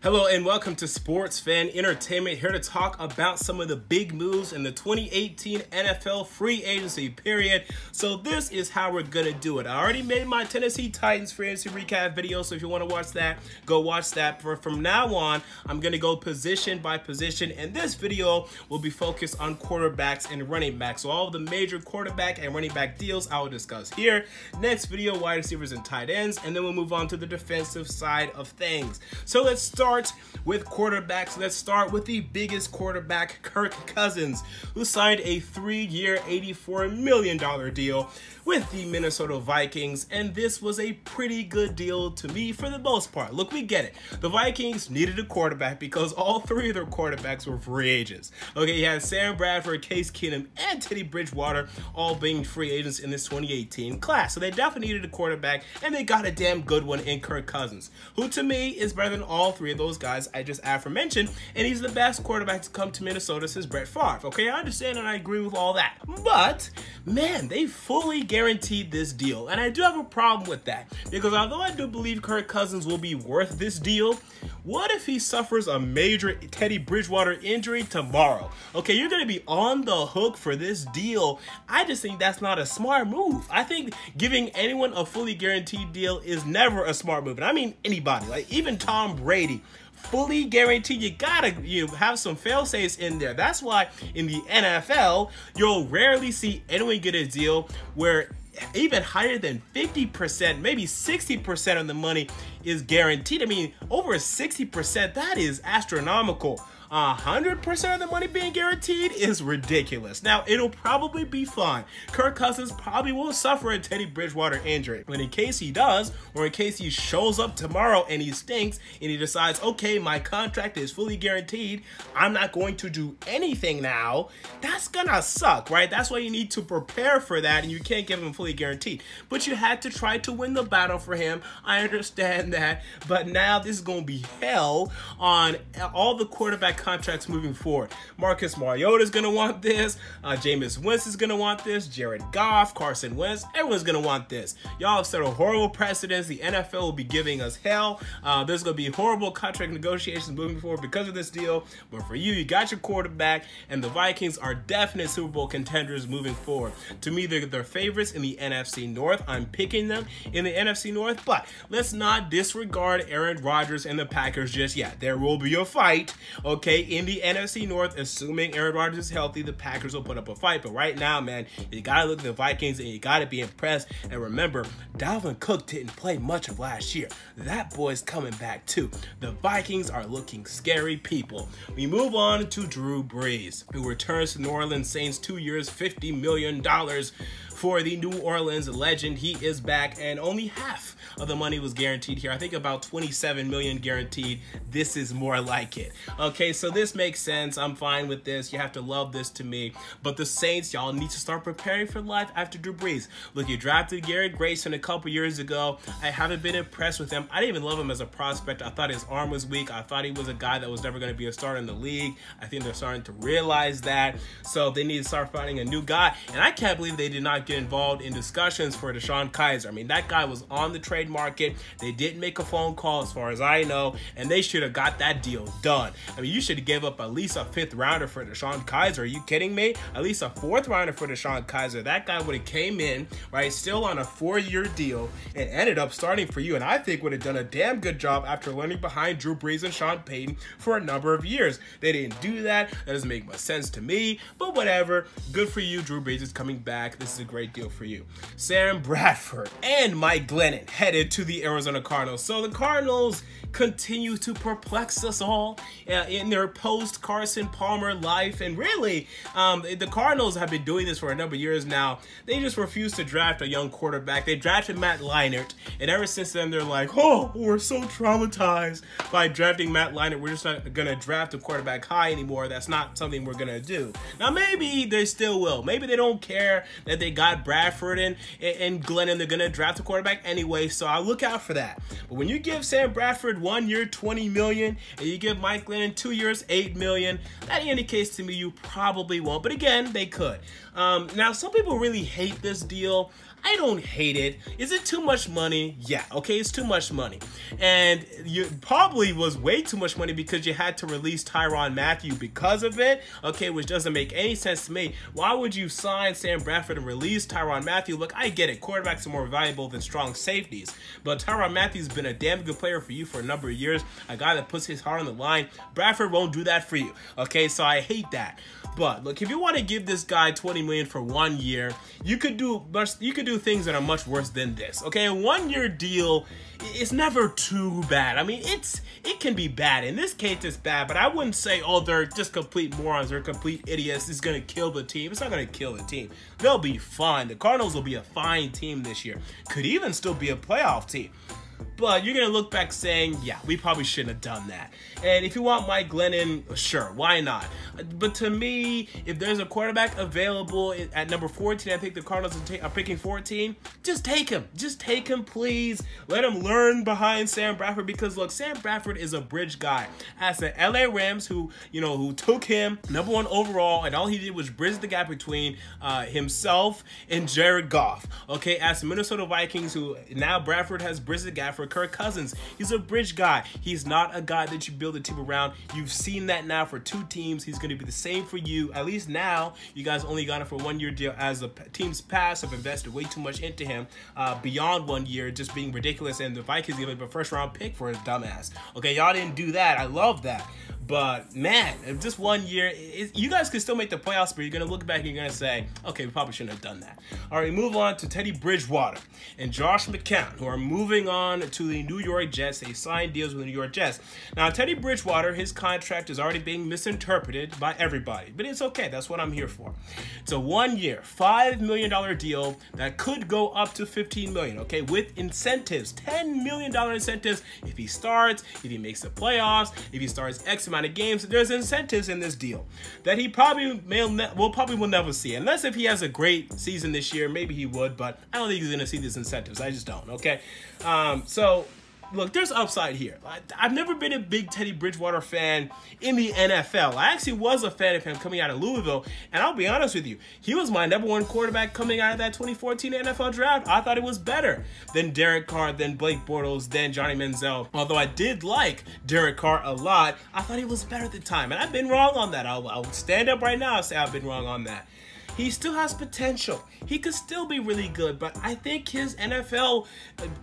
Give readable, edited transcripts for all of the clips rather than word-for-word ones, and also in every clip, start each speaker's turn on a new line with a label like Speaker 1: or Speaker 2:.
Speaker 1: Hello and welcome to Sports Fan Entertainment, here to talk about some of the big moves in the 2018 NFL free agency period. So this is how we're going to do it. I already made my Tennessee Titans free agency recap video, so if you want to watch that, go watch that. From now on, I'm going to go position by position, and this video will be focused on quarterbacks and running backs. So all of the major quarterback and running back deals I will discuss here. Next video, wide receivers and tight ends, and then we'll move on to the defensive side of things. So let's start with quarterbacks. Let's start with the biggest quarterback, Kirk Cousins, who signed a 3-year, $84 million deal with the Minnesota Vikings, and this was a pretty good deal to me for the most part. Look, we get it. The Vikings needed a quarterback because all three of their quarterbacks were free agents. Okay, you had Sam Bradford, Case Keenum, and Teddy Bridgewater all being free agents in this 2018 class. So they definitely needed a quarterback, and they got a damn good one in Kirk Cousins, who to me is better than all three of those guys I just aforementioned, and he's the best quarterback to come to Minnesota since Brett Favre. Okay, I understand and I agree with all that. But, man, they fully guaranteed this deal, and I do have a problem with that, because although I do believe Kirk Cousins will be worth this deal, what if he suffers a major Teddy Bridgewater injury tomorrow? Okay, you're going to be on the hook for this deal. I just think that's not a smart move. I think giving anyone a fully guaranteed deal is never a smart move, and I mean anybody, like even Tom Brady. Fully guaranteed, you gotta have some fail-safes in there. That's why in the NFL, you'll rarely see anyone get a deal where even higher than 50%, maybe 60% of the money is guaranteed. I mean, over 60%, that is astronomical. 100% of the money being guaranteed is ridiculous. Now, it'll probably be fine. Kirk Cousins probably will suffer a Teddy Bridgewater injury. But in case he does, or in case he shows up tomorrow and he stinks, and he decides, okay, my contract is fully guaranteed, I'm not going to do anything now, that's gonna suck, right? That's why you need to prepare for that, and you can't give him fully guaranteed. But you had to try to win the battle for him. I understand that. But now this is gonna be hell on all the quarterback contracts moving forward. Marcus Mariota is going to want this. Jameis Winston is going to want this. Jared Goff, Carson Wentz, everyone's going to want this. Y'all have set a horrible precedence. The NFL will be giving us hell. There's going to be horrible contract negotiations moving forward because of this deal. But for you, you got your quarterback, and the Vikings are definite Super Bowl contenders moving forward. To me, they're favorites in the NFC North. I'm picking them in the NFC North, but let's not disregard Aaron Rodgers and the Packers just yet. There will be a fight, okay, in the NFC North. Assuming Aaron Rodgers is healthy, the Packers will put up a fight. But right now, man, you gotta look at the Vikings and you gotta be impressed. And remember, Dalvin Cook didn't play much of last year. That boy's coming back too. The Vikings are looking scary people. We move on to Drew Brees, who returns to New Orleans Saints, 2 years, $50 million for the New Orleans legend. He is back, and only half of the money was guaranteed here. I think about $27 million guaranteed. This is more like it. Okay, so this makes sense. I'm fine with this. You have to love this to me. But the Saints, y'all need to start preparing for life after Drew Brees. Look, you drafted Garrett Grayson a couple years ago. I haven't been impressed with him. I didn't even love him as a prospect. I thought his arm was weak. I thought he was a guy that was never going to be a starter in the league. I think they're starting to realize that. So they need to start finding a new guy. And I can't believe they did not get involved in discussions for DeShone Kizer. I mean, that guy was on the trade market. They didn't make a phone call as far as I know, and they should have got that deal done. I mean, you should have gave up at least a 5th rounder for DeShone Kizer. Are you kidding me? At least a 4th rounder for DeShone Kizer. That guy would have came in, right, still on a 4-year deal and ended up starting for you, and I think would have done a damn good job after learning behind Drew Brees and Sean Payton for a number of years. They didn't do that. That doesn't make much sense to me, but whatever. Good for you. Drew Brees is coming back. This is a great deal for you. Sam Bradford and Mike Glennon headed to the Arizona Cardinals. So the Cardinals continue to perplex us all in their post-Carson Palmer life. And really, the Cardinals have been doing this for a number of years now. They just refuse to draft a young quarterback. They drafted Matt Leinart, and ever since then, they're like, oh, we're so traumatized by drafting Matt Leinart. We're just not going to draft a quarterback high anymore. That's not something we're going to do. Now, maybe they still will. Maybe they don't care that they got got Bradford and Glennon. They're going to draft a quarterback anyway, so I'll look out for that. But when you give Sam Bradford 1 year, $20 million, and you give Mike Glennon 2 years, $8 million, that indicates to me you probably won't. But again, they could. Now, some people really hate this deal. I don't hate it. Is it too much money? Yeah, okay, it's too much money. And you probably was way too much money because you had to release Tyrann Mathieu because of it, okay, which doesn't make any sense to me. Why would you sign Sam Bradford and release Tyrann Mathieu? Look, I get it. Quarterbacks are more valuable than strong safeties, but Tyrann Mathieu's been a damn good player for you for a number of years, a guy that puts his heart on the line. Bradford won't do that for you, okay, so I hate that. But look, if you want to give this guy $20 million for 1 year, you could do things that are much worse than this. Okay, a 1 year deal is never too bad. I mean, it can be bad. In this case, it's bad, but I wouldn't say, oh, they're just complete morons, they're complete idiots. It's gonna kill the team. It's not gonna kill the team. They'll be fine. The Cardinals will be a fine team this year. Could even still be a playoff team. But you're going to look back saying, yeah, we probably shouldn't have done that. And if you want Mike Glennon, sure, why not? But to me, if there's a quarterback available at number 14, I think the Cardinals are picking 14, just take him. Just take him, please. Let him learn behind Sam Bradford because, look, Sam Bradford is a bridge guy. As the LA Rams, who took him #1 overall, and all he did was bridge the gap between himself and Jared Goff. Okay, as the Minnesota Vikings, who now Bradford has bridged the gap for Kirk Cousins. He's a bridge guy. He's not a guy that you build a team around. You've seen that now for 2 teams. He's going to be the same for you. At least now, you guys only got him for 1 year deal, as the teams past have invested way too much into him beyond 1 year, just being ridiculous. And the Vikings gave him a first-round pick for his dumbass. Okay, y'all didn't do that. I love that. But, man, if just 1 year, you guys can still make the playoffs, but you're going to look back and you're going to say, okay, we probably shouldn't have done that. All right, move on to Teddy Bridgewater and Josh McCown, who are moving on to the New York Jets. They signed deals with the New York Jets. Now, Teddy Bridgewater, his contract is already being misinterpreted by everybody, but it's okay. That's what I'm here for. It's a 1 year, $5 million deal that could go up to $15 million, okay, with incentives, $10 million incentives if he starts, if he makes the playoffs, if he starts X amount of games. There's incentives in this deal that he probably will never see, unless if he has a great season this year. Maybe he would, but I don't think he's gonna see these incentives. I just don't. Okay, so look, there's upside here. I've never been a big Teddy Bridgewater fan in the NFL. I actually was a fan of him coming out of Louisville, and I'll be honest with you, he was my #1 quarterback coming out of that 2014 NFL draft. I thought it was better than Derek Carr, than Blake Bortles, than Johnny Manziel. Although I did like Derek Carr a lot, I thought he was better at the time, and I've been wrong on that. I'll stand up right now and say I've been wrong on that. He still has potential. He could still be really good, but I think his NFL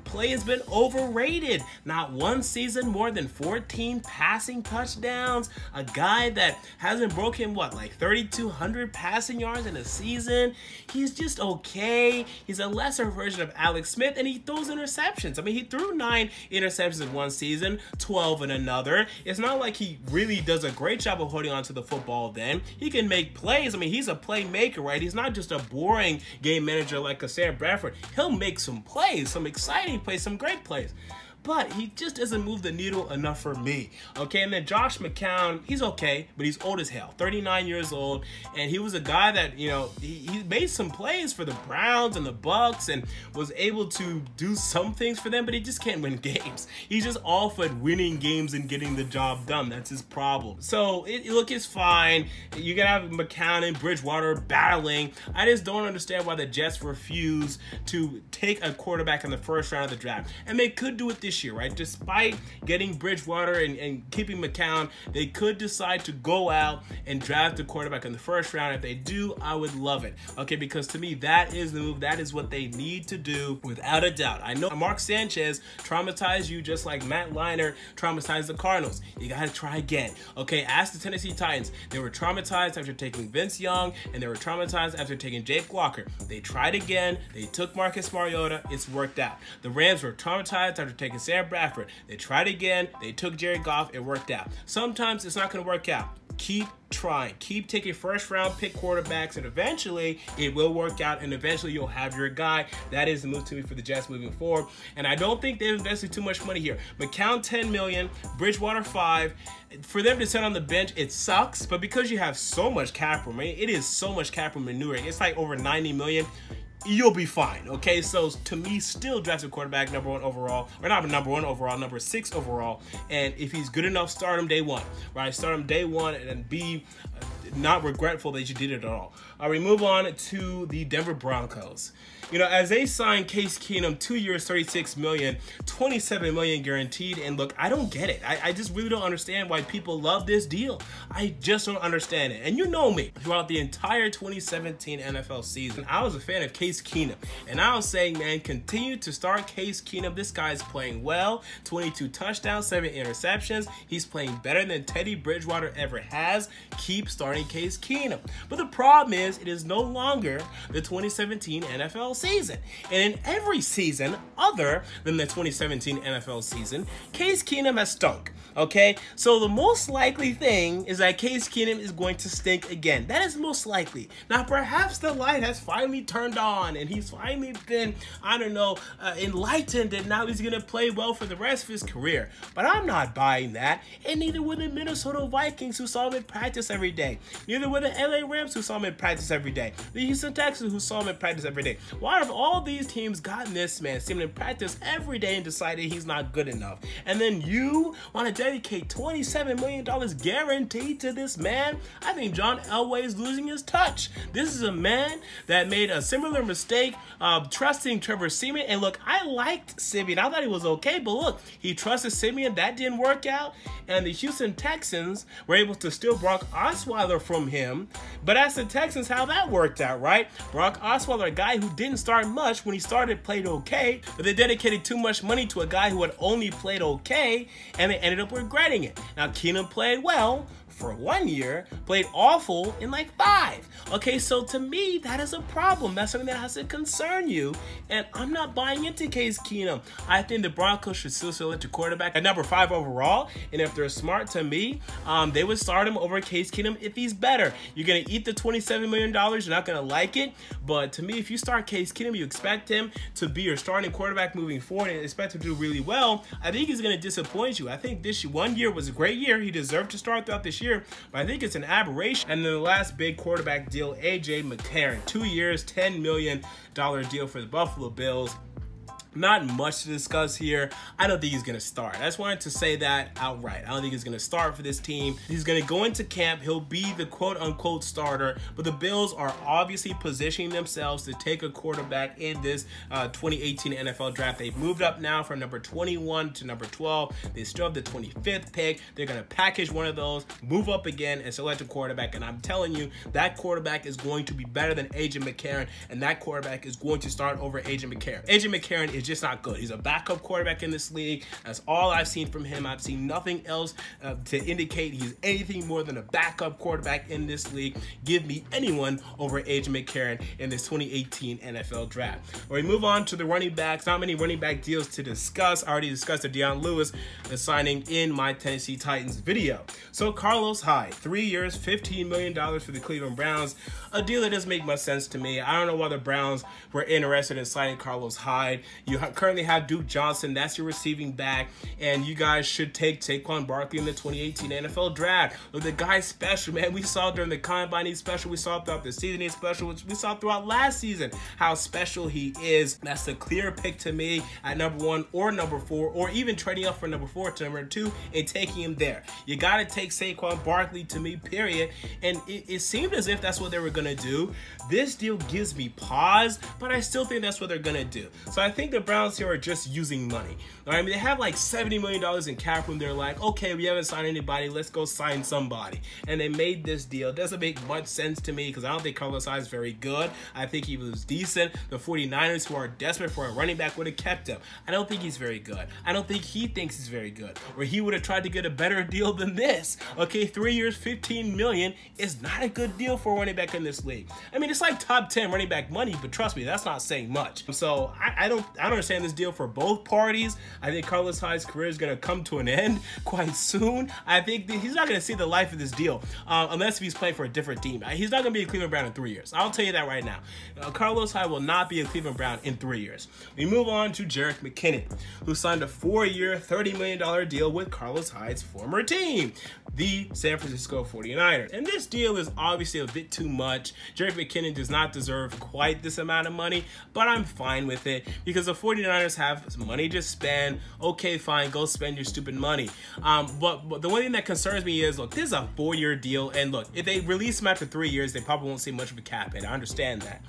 Speaker 1: play has been overrated. Not one season, more than 14 passing touchdowns. A guy that hasn't broken, what, like 3,200 passing yards in a season. He's just okay. He's a lesser version of Alex Smith, and he throws interceptions. I mean, he threw 9 interceptions in one season, 12 in another. It's not like he really does a great job of holding on to the football then. He can make plays. I mean, he's a playmaker, right? He's not just a boring game manager like a Sam Bradford. He'll make some plays, some exciting plays, some great plays. But he just doesn't move the needle enough for me. Okay, and then Josh McCown, he's okay, but he's old as hell, 39 years old, and he was a guy that, he made some plays for the Browns and the Bucks and was able to do some things for them, but he just can't win games. He's just off at winning games and getting the job done. That's his problem. So, look, it's fine. You're going to have McCown and Bridgewater battling. I just don't understand why the Jets refuse to take a quarterback in the first round of the draft. And they could do it this year, right? Despite getting Bridgewater and keeping McCown, they could decide to go out and draft a quarterback in the first round. If they do, I would love it. Okay, because to me, that is the move. That is what they need to do, without a doubt. I know Mark Sanchez traumatized you just like Matt Leinart traumatized the Cardinals. You got to try again. Okay, ask the Tennessee Titans. They were traumatized after taking Vince Young, and they were traumatized after taking Jake Walker. They tried again. They took Marcus Mariota. It's worked out. The Rams were traumatized after taking Sam Bradford. They tried again. They took Jared Goff. It worked out. Sometimes it's not going to work out. Keep trying. Keep taking first-round pick quarterbacks, and eventually it will work out, and eventually you'll have your guy. That is the move to me for the Jets moving forward, and I don't think they've invested too much money here. McCown, $10 million, Bridgewater, $5 million. For them to sit on the bench, it sucks, but because you have so much cap room, it is so much cap room maneuvering. It's like over $90 million. you'll be fine, okay? So to me, still draft a quarterback number 1 overall, or not number 1 overall, number 6 overall. And if he's good enough, start him day 1, right? Start him day 1 and then be not regretful that you did it at all. We move on to the Denver Broncos. You know, as they signed Case Keenum, 2 years, $36 million, $27 million guaranteed. And look, I don't get it. I just really don't understand why people love this deal. I just don't understand it. And you know me, throughout the entire 2017 NFL season, I was a fan of Case Keenum. And I was saying, man, continue to start Case Keenum. This guy's playing well. 22 touchdowns, 7 interceptions. He's playing better than Teddy Bridgewater ever has. Keep starting Case Keenum. But the problem is, it is no longer the 2017 NFL season. And in every season other than the 2017 NFL season, Case Keenum has stunk. Okay, so the most likely thing is that Case Keenum is going to stink again. That is most likely. Now, perhaps the light has finally turned on and he's finally been, I don't know, enlightened, and now he's going to play well for the rest of his career. But I'm not buying that, and neither were the Minnesota Vikings, who saw him in practice every day. Neither were the LA Rams, who saw him in practice every day. The Houston Texans, who saw him in practice every day. Why have all these teams gotten this man, seen him in practice every day, and decided he's not good enough? And then you want to dedicate $27 million guaranteed to this man? I think John Elway is losing his touch. This is a man that made a similar mistake trusting Trevor Siemian. And look, I liked Siemian. I thought he was okay, but look, he trusted Siemian. That didn't work out. And the Houston Texans were able to steal Brock Osweiler from him. But as the Texans, how that worked out, right? Brock Osweiler, a guy who didn't start much. When he started, played okay, but they dedicated too much money to a guy who had only played okay, and they ended up regretting it. Now, Keenum played well for 1 year, played awful in like 5. Okay, so to me, that is a problem. That's something that has to concern you, and I'm not buying into Case Keenum. I think the Broncos should still select a quarterback at number 5 overall, and if they're smart, to me, they would start him over Case Keenum if he's better. You're going to eat the $27 million. You're not going to like it, but to me, if you start Case Keenum, you expect him to be your starting quarterback moving forward and expect him to do really well. I think he's going to disappoint you. I think this 1 year was a great year. He deserved to start throughout this year, but I think it's an aberration. And then the last big quarterback deal, A.J. McCarron, 2 years, $10 million deal for the Buffalo Bills. Not much to discuss here. I don't think he's going to start. I just wanted to say that outright. I don't think he's going to start for this team. He's going to go into camp. He'll be the quote-unquote starter, but the Bills are obviously positioning themselves to take a quarterback in this 2018 NFL draft. They've moved up now from number 21 to number 12. They still have the 25th pick. They're going to package one of those, move up again, and select a quarterback. And I'm telling you, that quarterback is going to be better than A.J. McCarron, and that quarterback is going to start over A.J. McCarron. A.J. McCarron is just not good. He's a backup quarterback in this league. That's all I've seen from him. I've seen nothing else to indicate he's anything more than a backup quarterback in this league. Give me anyone over A.J. McCarron in this 2018 NFL draft. We move on to the running backs. Not many running back deals to discuss. I already discussed the Deion Lewis signing in my Tennessee Titans video. So Carlos Hyde, 3 years, $15 million for the Cleveland Browns. A deal that doesn't make much sense to me. I don't know why the Browns were interested in signing Carlos Hyde. You currently have Duke Johnson. That's your receiving back. And you guys should take Saquon Barkley in the 2018 NFL draft. Look, the guy's special, man. We saw during the Combine he's special. We saw throughout the season he's special. We saw throughout last season how special he is. That's the clear pick to me at number 1 or number 4, or even trading up from number 4 to number 2 and taking him there. You got to take Saquon Barkley to me, period. And it seemed as if that's what they were going to do. This deal gives me pause, but I still think that's what they're going to do. So I think the Browns here are just using money. I mean, they have like $70 million in cap room. They're like, okay, we haven't signed anybody. Let's go sign somebody. And they made this deal. It doesn't make much sense to me because I don't think Carlos Hyde is very good. I think he was decent. The 49ers, who are desperate for a running back, would have kept him. I don't think he's very good. I don't think he thinks he's very good. Or he would have tried to get a better deal than this. Okay, 3 years, $15 million is not a good deal for a running back in this league. I mean, it's like top 10 running back money, but trust me, that's not saying much. So I don't don't understand this deal for both parties. I think Carlos Hyde's career is going to come to an end quite soon. I think he's not going to see the life of this deal unless he's playing for a different team. He's not going to be a Cleveland Brown in 3 years. I'll tell you that right now. Carlos Hyde will not be a Cleveland Brown in 3 years. We move on to Jerick McKinnon, who signed a 4-year, $30 million deal with Carlos Hyde's former team, the San Francisco 49ers. And this deal is obviously a bit too much. Jerick McKinnon does not deserve quite this amount of money, but I'm fine with it because the 49ers have money to spend. Okay, fine, go spend your stupid money. But the one thing that concerns me is, look, this is a 4-year deal, and look, if they release him after 3 years, they probably won't see much of a cap hit. I understand that.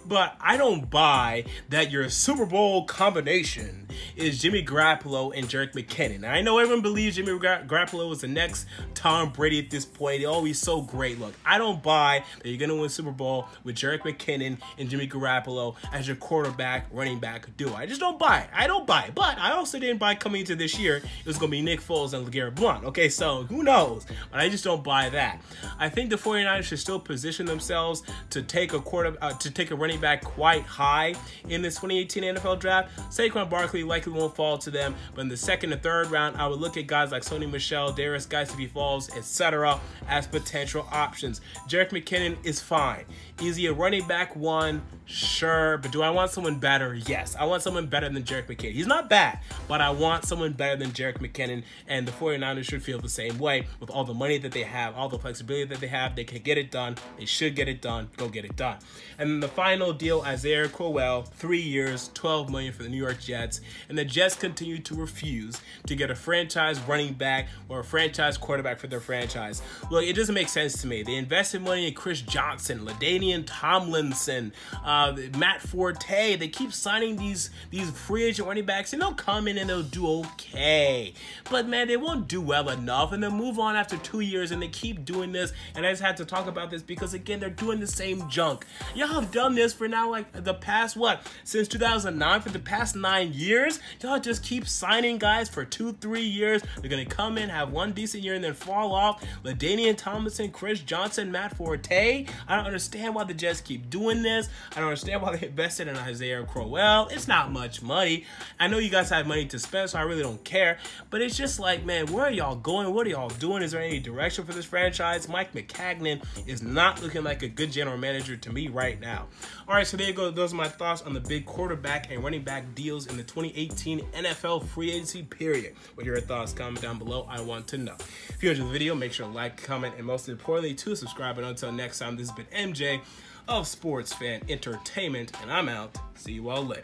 Speaker 1: But I don't buy that your Super Bowl combination is Jimmy Garoppolo and Jerick McKinnon. Now, I know everyone believes Jimmy Garoppolo is the next Tom Brady at this point. Oh, he's so great. Look, I don't buy that you're going to win Super Bowl with Jerick McKinnon and Jimmy Garoppolo as your quarterback, running back duo. I just don't buy it. I don't buy it. But I also didn't buy coming into this year it was going to be Nick Foles and LeGarrette Blount. Okay, so who knows? But I just don't buy that. I think the 49ers should still position themselves to take a running back quite high in this 2018 NFL draft. Saquon Barkley likely won't fall to them, but in the second and third round, I would look at guys like Sony Michel, Darius Guy-Falls, etc. as potential options. Jerick McKinnon is fine. Is he a running back one? Sure, but do I want someone better? Yes, I want someone better than Jerick McKinnon. He's not bad, but I want someone better than Jerick McKinnon, and the 49ers should feel the same way with all the money that they have, all the flexibility that they have. They can get it done. They should get it done. Go get it done. And then the final deal, Isaiah Crowell, 3 years, $12 million for the New York Jets, and the Jets continue to refuse to get a franchise running back or a franchise quarterback for their franchise. Look, it doesn't make sense to me. They invested money in Chris Johnson, LaDainian Tomlinson, Matt Forte. They keep signing these free agent running backs, and they'll come in and they'll do okay. But man, they won't do well enough, and they'll move on after 2 years, and they keep doing this. And I just had to talk about this because, again, they're doing the same junk. Y'all have done this for now, like the past, since 2009, for the past 9 years. Y'all just keep signing guys for 2-3 years. They're going to come in, have one decent year, and then fall off. LaDainian Tomlinson, Chris Johnson, Matt Forte. I don't understand why the Jets keep doing this. I don't understand why they invested in Isaiah Crowell. It's not much money. I know you guys have money to spend, so I really don't care. But it's just like, man, where are y'all going? What are y'all doing? Is there any direction for this franchise? Mike McCagnon is not looking like a good general manager to me right now. All right, so there you go. Those are my thoughts on the big quarterback and running back deals in the 2018 NFL free agency period. What are your thoughts? Comment down below. I want to know. If you enjoyed the video, make sure to like, comment, and most importantly, to subscribe. And until next time, this has been MJ of Sports Fan Entertainment, and I'm out. See you all later.